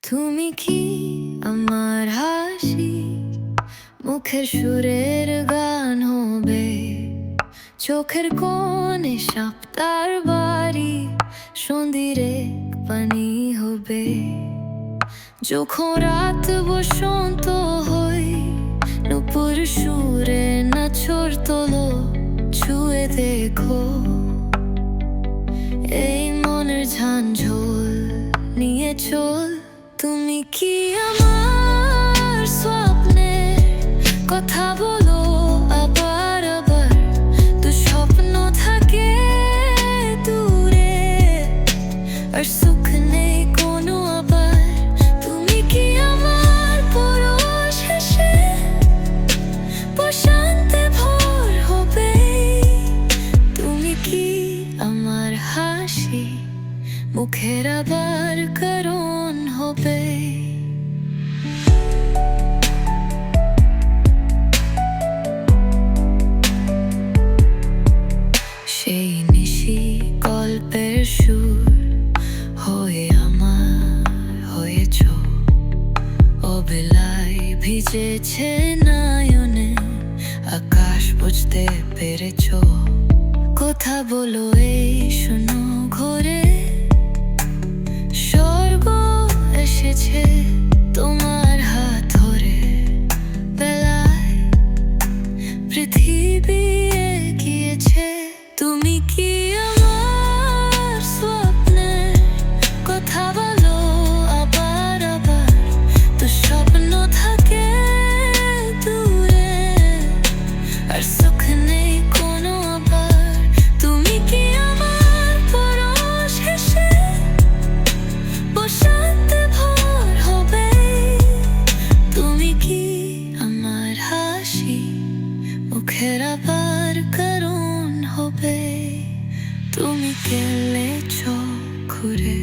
তুমি কি আমার হাসি, মুখের সুরের গান হবে, চোখের কোণে সাপ্তার বাড়ি, সন্ধিরে পানি হবে। যখন রাত বসন্ত হই, নুপুর সুরে নাচর তোলো, ছুঁয়ে দেখো এই মনের ঝাঞ্ঝোল নিয়ে চল। তুমি কি আমার স্বপ্নের কথা বলো আবার আবার, তো স্বপ্ন থাকে দূরে আর সুখ নেই কোনো আবার। তুমি কি আমার পরশ হেসে প্রশান্তে ভোর হবে, তুমি কি আমার হাসি মুখের আবার কারণ হবে। সেই নিশি গল্পের সুর হয়ে আমার হয়েছ, অবেলায় ভিজেছে নয়নে, আকাশ বুঝতে পেরেছ। কথা বলো এই শোনো ঘরে, স্বর্গ এসেছে তোমার হাত ধরে। বেলায় পৃথিবী এগিয়েছে। তুমি কি আমার স্বপ্নের কথা বলো আবার আবার, তো স্বপ্ন থাকে দূরে আর সুখ নেই কোনো আবার। তুমি কি আমার পরশ হেসে প্রশান্তে ভোর হবে, তুমি কি আমার হাসি মুখের আবার কারণ হবে। তুমি গেলে চোখ ঘুরে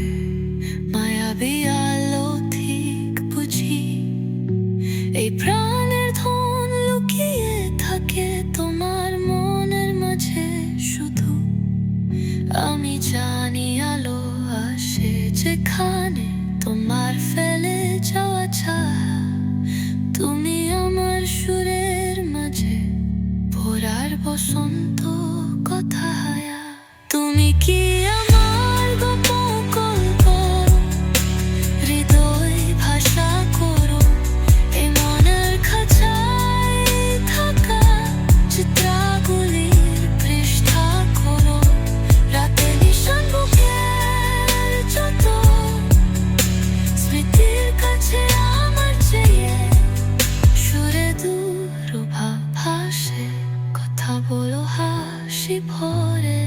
মায়াবী আলো ঠিক বুঝি, এই প্রাণের ধন লুকিয়ে থাকে তোমার মনের মাঝে শুধু। আমি জানি আলো আসে যেখানে তোমার ফেলে যাওয়া ছায়া, তুমি আমার সুরের মাঝে ভোরার বসন্ত কথা হায়া। তুমি কি আমার গোপন গল্প হৃদয় ভাষা করো, এই মনের খাঁচায় থাকা চিত্রগুলির পৃষ্ঠা করো। রাতে নিশান বুকের যত স্মৃতির কাছে আমার চেয়ে, সুরে দূর ভাব ভাসে, কথা বলো হাসি ভরে।